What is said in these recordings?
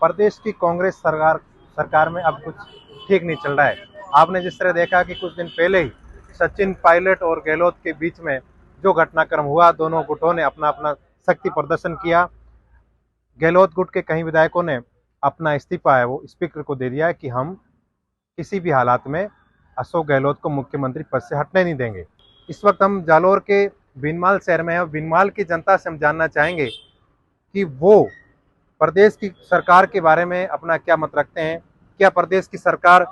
प्रदेश की कांग्रेस सरकार में अब कुछ ठीक नहीं चल रहा है। आपने जिस तरह देखा कि कुछ दिन पहले ही सचिन पायलट और गहलोत के बीच में जो घटनाक्रम हुआ, दोनों गुटों ने अपना अपना शक्ति प्रदर्शन किया। गहलोत गुट के कई विधायकों ने अपना इस्तीफा है वो स्पीकर को दे दिया है कि हम किसी भी हालात में अशोक गहलोत को मुख्यमंत्री पद से हटने नहीं देंगे। इस वक्त हम जालोर के बीनमाल शहर में हैं और बीनमाल की जनता से हम जानना चाहेंगे कि वो प्रदेश की सरकार के बारे में अपना क्या मत रखते हैं। क्या प्रदेश की सरकार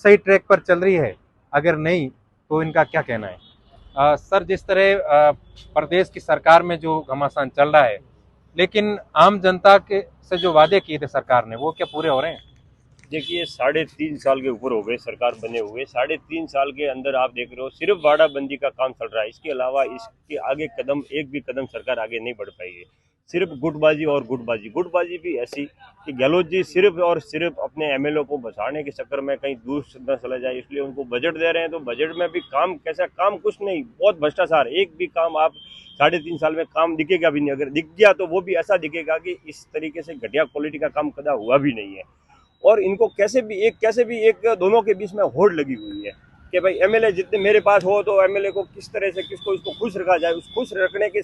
सही ट्रैक पर चल रही है? अगर नहीं तो इनका क्या कहना है? सर, जिस तरह प्रदेश की सरकार में जो घमासान चल रहा है, लेकिन आम जनता के से जो वादे किए थे सरकार ने, वो क्या पूरे हो रहे हैं? देखिए, 3.5 साल के ऊपर हो गए सरकार बने हुए। 3.5 साल के अंदर आप देख रहे हो सिर्फ वाड़ाबंदी का काम चल रहा है। इसके अलावा इसके आगे एक भी कदम सरकार आगे नहीं बढ़ पाई है। सिर्फ गुटबाजी और गुटबाजी भी ऐसी कि गहलोत जी सिर्फ और सिर्फ अपने एमएलए को बचाने के चक्कर में कहीं दूर न चला जाए, इसलिए उनको बजट दे रहे हैं। तो बजट में भी काम कैसा, काम कुछ नहीं, बहुत भ्रष्टाचार। एक भी काम आप 3.5 साल में काम दिखेगा भी नहीं। अगर दिख गया तो वो भी ऐसा दिखेगा कि इस तरीके से घटिया क्वालिटी का काम कदा हुआ भी नहीं है। और इनको कैसे भी एक दोनों के बीच में होड़ लगी हुई है कि भाई एमएलए जितने मेरे पास हो तो एमएलए को किस तरह से इसको खुश रखा जाए। उस खुश रखने के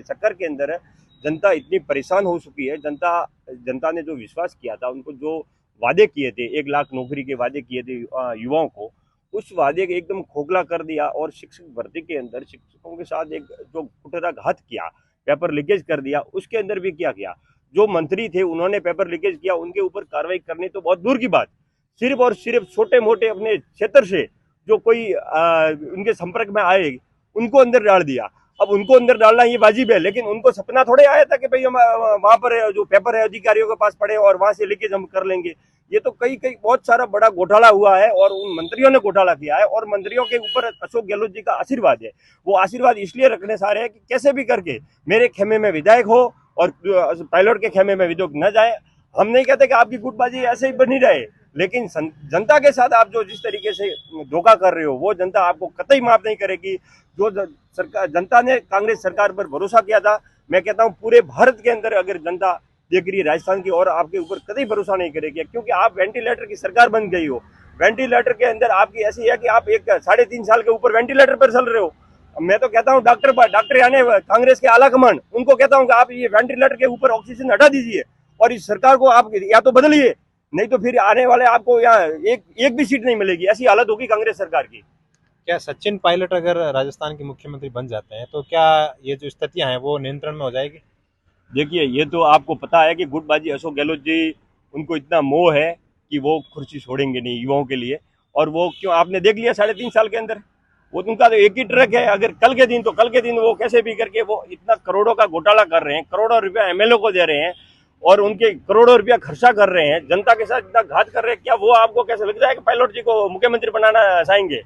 चक्कर के अंदर जनता इतनी परेशान हो चुकी है। जनता ने जो विश्वास किया था, उनको जो वादे किए थे, 1 लाख नौकरी के वादे किए थे युवाओं को, उस वादे को एकदम खोखला कर दिया। और शिक्षक भर्ती के अंदर शिक्षकों के साथ एक जो कुटराघात किया, पेपर लीकेज कर दिया, उसके अंदर भी क्या किया। जो मंत्री थे उन्होंने पेपर लीकेज किया, उनके ऊपर कार्रवाई करनी तो बहुत दूर की बात, सिर्फ और सिर्फ छोटे मोटे अपने क्षेत्र से जो कोई उनके संपर्क में आए उनको अंदर डाल दिया। अब उनको अंदर डालना ये वाजिब है, लेकिन उनको सपना थोड़े आया था कि भाई हम वहां पर जो पेपर है अधिकारियों के पास पड़े और वहां से लीकेज हम कर लेंगे। ये तो कई बहुत सारा बड़ा घोटाला हुआ है और उन मंत्रियों ने घोटाला किया है। और मंत्रियों के ऊपर अशोक गहलोत जी का आशीर्वाद है। वो आशीर्वाद इसलिए रखने सारे हैं कि कैसे भी करके मेरे खेमे में विधायक हो और पायलट के खेमे में विधायक न जाए। हम नहीं कहते कि आपकी गुटबाजी ऐसे ही बनी रहे, लेकिन जनता के साथ आप जो जिस तरीके से धोखा कर रहे हो, वो जनता आपको कतई माफ नहीं करेगी। जो जनता ने कांग्रेस सरकार पर भरोसा किया था, मैं कहता हूं पूरे भारत के अंदर अगर जनता देख रही है राजस्थान की, और आपके ऊपर कतई भरोसा नहीं करेगी, क्योंकि आप वेंटिलेटर की सरकार बन गई हो। वेंटिलेटर के अंदर आपकी ऐसी है कि आप 3.5 साल के ऊपर वेंटिलेटर पर चल रहे हो। मैं तो कहता हूं डॉक्टर यानी कांग्रेस के आला कमान, उनको कहता हूं कि आप ये वेंटिलेटर के ऊपर ऑक्सीजन हटा दीजिए और इस सरकार को आप या तो बदलिए, नहीं तो फिर आने वाले आपको यहाँ एक भी सीट नहीं मिलेगी। ऐसी हालत होगी कांग्रेस सरकार की। क्या सचिन पायलट अगर राजस्थान के मुख्यमंत्री बन जाते हैं तो क्या ये जो स्थितियां हैं वो नियंत्रण में हो जाएगी? देखिए, ये तो आपको पता है कि गुटबाजी अशोक गहलोत जी, उनको इतना मोह है कि वो कुर्सी छोड़ेंगे नहीं युवाओं के लिए। और वो क्यों, आपने देख लिया 3.5 साल के अंदर वो उनका तो एक ही ट्रक है। अगर कल के दिन वो कैसे भी करके वो इतना करोड़ों का घोटाला कर रहे हैं, करोड़ों रुपया एमएलए को दे रहे हैं और उनके करोड़ों रुपया खर्चा कर रहे हैं, जनता के साथ इतना घात कर रहे हैं। क्या वो आपको कैसे लगता है कि पायलट जी को मुख्यमंत्री बनाना चाहेंगे?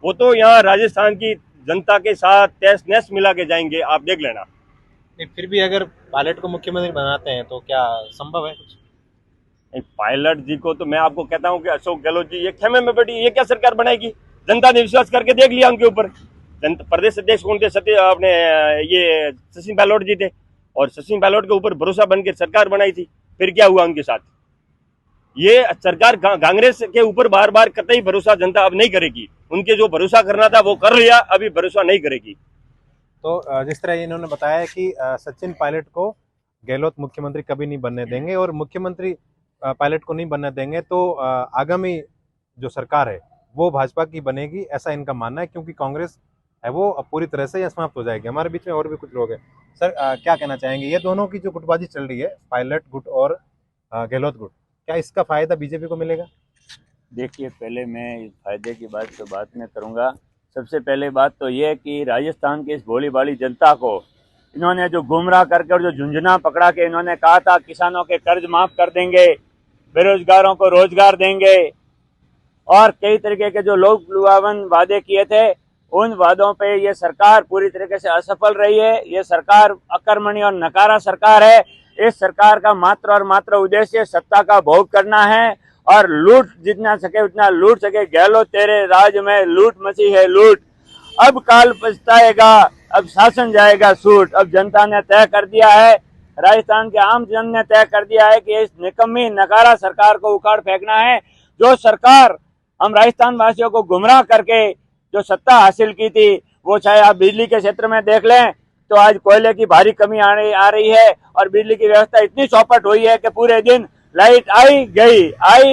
वो तो यहाँ राजस्थान की जनता के साथ तहस नहस मिला के जाएंगे, आप देख लेना। नहीं, फिर भी अगर पायलट को मुख्यमंत्री बनाते हैं तो क्या संभव है कुछ? पायलट जी को तो मैं आपको कहता हूँ कि अशोक गहलोत जी ये खेमे में बैठी, ये क्या सरकार बनाएगी? जनता ने विश्वास करके देख लिया उनके ऊपर। प्रदेश अध्यक्ष कौन थे? अपने ये सचिन पायलट जी थे, और सचिन पायलट के ऊपर भरोसा बन के सरकार बनाई थी। फिर क्या हुआ उनके साथ? ये सरकार कांग्रेस के ऊपर बार बार कतई भरोसा जनता अब नहीं करेगी। उनके जो भरोसा करना था वो कर लिया, अभी भरोसा नहीं करेगी। तो जिस तरह इन्होंने बताया कि सचिन पायलट को गहलोत मुख्यमंत्री कभी नहीं बनने देंगे और मुख्यमंत्री पायलट को नहीं बनने देंगे, तो आगामी जो सरकार है वो भाजपा की बनेगी, ऐसा इनका मानना है, क्योंकि कांग्रेस है वो अब पूरी तरह से समाप्त हो जाएगी। हमारे बीच में और भी कुछ लोग हैं। सर, क्या कहना चाहेंगे? ये दोनों की जो गुटबाजी चल रही है, पायलट गुट और गहलोत गुट, क्या इसका फायदा बीजेपी को मिलेगा? देखिए, पहले मैं इस फायदे की बात में करूंगा। सबसे पहले बात तो ये कि राजस्थान की इस भोली भाली जनता को इन्होंने जो गुमराह करके और जो झुंझुना पकड़ा के इन्होंने कहा था किसानों के कर्ज माफ कर देंगे, बेरोजगारों को रोजगार देंगे, और कई तरीके के जो लोक लुभावन वादे किए थे, उन वादों पे ये सरकार पूरी तरीके से असफल रही है। ये सरकार अकर्मणी और नकारा सरकार है। इस सरकार का मात्र और मात्र उद्देश्य सत्ता का भोग करना है और लूट जितना सके उतना लूट सके। गहलोत तेरे राज में लूट मची है लूट, अब काल पछताएगा, अब शासन जाएगा सूट। अब जनता ने तय कर दिया है राजस्थान के आम जन ने तय कर दिया है कि इस निकम्मी नकारा सरकार को उखाड़ फेंकना है। जो सरकार हम राजस्थान वासियों को गुमराह करके जो सत्ता हासिल की थी, वो चाहे आप बिजली के क्षेत्र में देख लें तो आज कोयले की भारी कमी आ रही है और बिजली की व्यवस्था इतनी चौपट हुई है कि पूरे दिन लाइट आई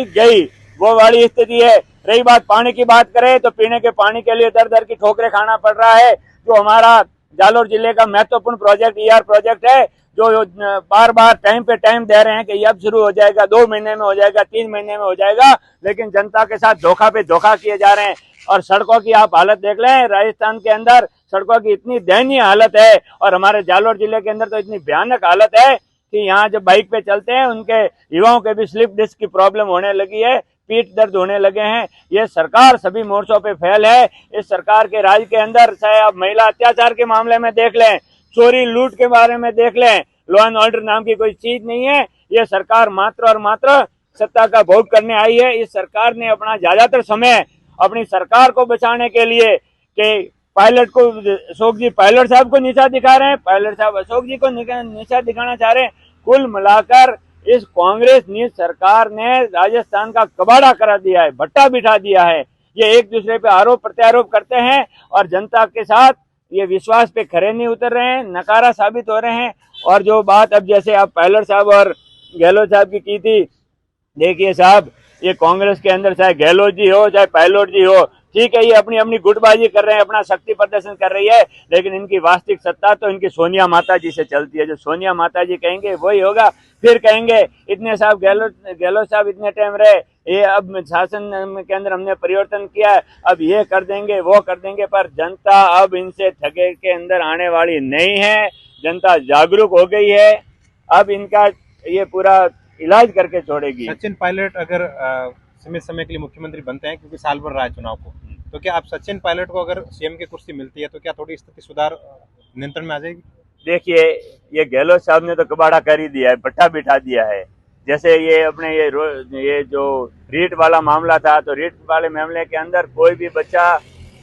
गई वो वाली स्थिति है। रही बात पानी की बात करें तो पीने के पानी के लिए दर दर की ठोकरें खाना पड़ रहा है। जो हमारा जालोर जिले का महत्वपूर्ण प्रोजेक्ट ER प्रोजेक्ट है, जो बार बार टाइम पे टाइम दे रहे हैं कि अब शुरू हो जाएगा, 2 महीने में हो जाएगा, 3 महीने में हो जाएगा, लेकिन जनता के साथ धोखा पे धोखा किए जा रहे हैं। और सड़कों की आप हालत देख लें, राजस्थान के अंदर सड़कों की इतनी दयनीय हालत है और हमारे जालोर जिले के अंदर तो इतनी भयानक हालत है कि यहाँ जब बाइक पे चलते हैं उनके युवाओं के भी स्लिप डिस्क की प्रॉब्लम होने लगी है, पीठ दर्द होने लगे हैं। ये सरकार सभी मोर्चों पे फेल है। इस सरकार के राज के अंदर चाहे आप महिला अत्याचार के मामले में देख लें, चोरी लूट के बारे में देख लें, लॉ एंड ऑर्डर नाम की कोई चीज नहीं है। ये सरकार मात्र और मात्र सत्ता का भोग करने आई है। इस सरकार ने अपना ज्यादातर समय अपनी सरकार को बचाने के लिए कि पायलट को अशोक जी पायलट साहब को नीचा दिखा रहे हैं, पायलट साहब अशोक जी को नीचा दिखाना चाह रहे हैं। कुल मिलाकर इस कांग्रेस नीच सरकार ने राजस्थान का कबाड़ा करा दिया है, भट्टा बिठा दिया है। ये एक दूसरे पे आरोप प्रत्यारोप करते हैं और जनता के साथ ये विश्वास पे खरे नहीं उतर रहे हैं, नकारा साबित हो रहे हैं। और जो बात अब जैसे आप पायलट साहब और गहलोत साहब की थी, देखिए साहब, ये कांग्रेस के अंदर चाहे गहलोत जी हो चाहे पायलट जी हो, ठीक है, ये अपनी अपनी गुटबाजी कर रहे हैं, अपना शक्ति प्रदर्शन कर रही है, लेकिन इनकी वास्तविक सत्ता तो इनकी सोनिया माता जी से चलती है। जो सोनिया माता जी कहेंगे वही होगा। फिर कहेंगे इतने साहब गहलोत साहब इतने टाइम रहे, ये अब शासन के अंदर हमने परिवर्तन किया है, अब ये कर देंगे वो कर देंगे, पर जनता अब इनसे ठगे के अंदर आने वाली नहीं है। जनता जागरूक हो गई है, अब इनका ये पूरा इलाज करके छोड़ेगी। सचिन पायलट अगर सीमित समय के लिए मुख्यमंत्री बनते हैं, क्योंकि साल भर रहा है चुनाव को, तो क्या आप सचिन पायलट को अगर CM की कुर्सी मिलती है तो क्या थोड़ी स्थिति सुधार नियंत्रण में आ जाएगी? देखिए, ये गहलोत साहब ने तो कबाड़ा कर ही दिया है, भट्टा बिठा दिया है। जैसे ये अपने ये जो रीट वाला मामला था, तो रीट वाले मामले के अंदर कोई भी बच्चा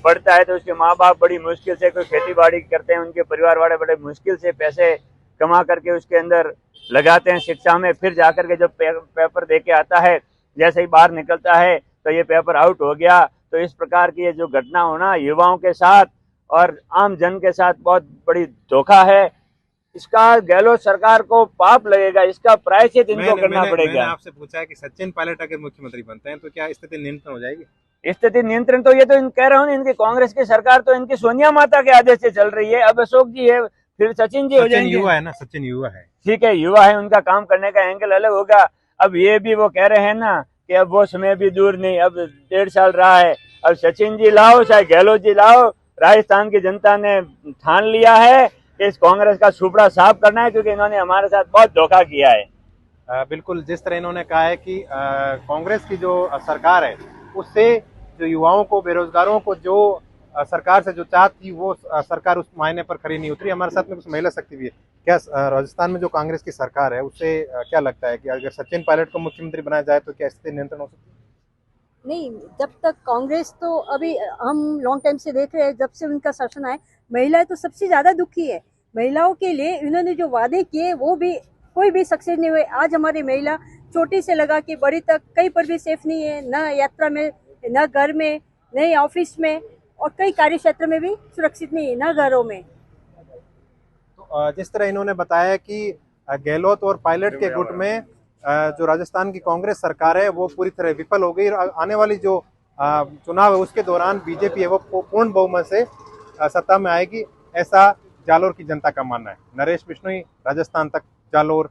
पढ़ता है तो उसके माँ बाप बड़ी मुश्किल से, कोई खेती बाड़ी करते हैं, उनके परिवार वाले बड़े मुश्किल से पैसे कमा करके उसके अंदर लगाते हैं शिक्षा में। फिर जाकर के जब पेपर दे के आता है, जैसे ही बाहर निकलता है तो ये पेपर आउट हो गया। तो इस प्रकार की ये जो घटना होना युवाओं के साथ और आम जन के साथ बहुत बड़ी धोखा है। इसका गहलोत सरकार को पाप लगेगा, इसका प्रायश्चित इनको करना पड़ेगा। मैंने आपसे पूछा है कि सचिन पायलट अगर मुख्यमंत्री बनते हैं तो क्या स्थिति नियंत्रण हो जाएगी? स्थिति नियंत्रण तो ये तो कह रहा हूँ, इनकी कांग्रेस की सरकार तो इनकी सोनिया माता के आदेश से चल रही है। अब अशोक जी है, फिर सचिन जी हो जाएंगे। युवा है ना, सचिन युवा है, ठीक है, युवा है, उनका काम करने का एंगल अलग होगा। अब ये भी वो कह रहे हैं ना कि अब वो समय भी दूर नहीं, अब 1.5 साल रहा है, अब सचिन जी लाओ चाहे गहलोत जी लाओ, राजस्थान की जनता ने ठान लिया है कि इस कांग्रेस का सुपड़ा साफ करना है, क्योंकि इन्होंने हमारे साथ बहुत धोखा किया है। बिल्कुल, जिस तरह इन्होंने कहा है कि कांग्रेस की जो सरकार है उससे जो युवाओं को, बेरोजगारों को जो सरकार से जो चाह थी वो सरकार उस मायने पर खरी नहीं उतरी। हमारे साथ में कुछ महिला शक्ति भी है। क्या राजस्थान में जो कांग्रेस की सरकार है उससे क्या लगता है कि अगर सचिन पायलट को मुख्यमंत्री बनाया जाए तो क्या स्थिति नियंत्रण हो सकती है? नहीं, जब तक कांग्रेस, तो अभी हम लॉन्ग टाइम से देख रहे हैं, जब से उनका शासन आए महिलाएं तो सबसे ज्यादा दुखी है। महिलाओं के लिए इन्होंने जो वादे किए वो भी कोई भी सक्सेस नहीं हुए। आज हमारी महिला छोटी से लगा के बड़ी तक कहीं पर भी सेफ नहीं है, न यात्रा में, न घर में, न ऑफिस में, और कई कार्य क्षेत्र में भी सुरक्षित नहीं है, न घरों में। तो जिस तरह इन्होंने बताया कि गहलोत और पायलट के गुट में जो राजस्थान की कांग्रेस सरकार है वो पूरी तरह विफल हो गई और आने वाली जो चुनाव है उसके दौरान बीजेपी है वो पूर्ण बहुमत से सत्ता में आएगी, ऐसा जालोर की जनता का मानना है। नरेश बिश्नोई, राजस्थान तक, जालोर।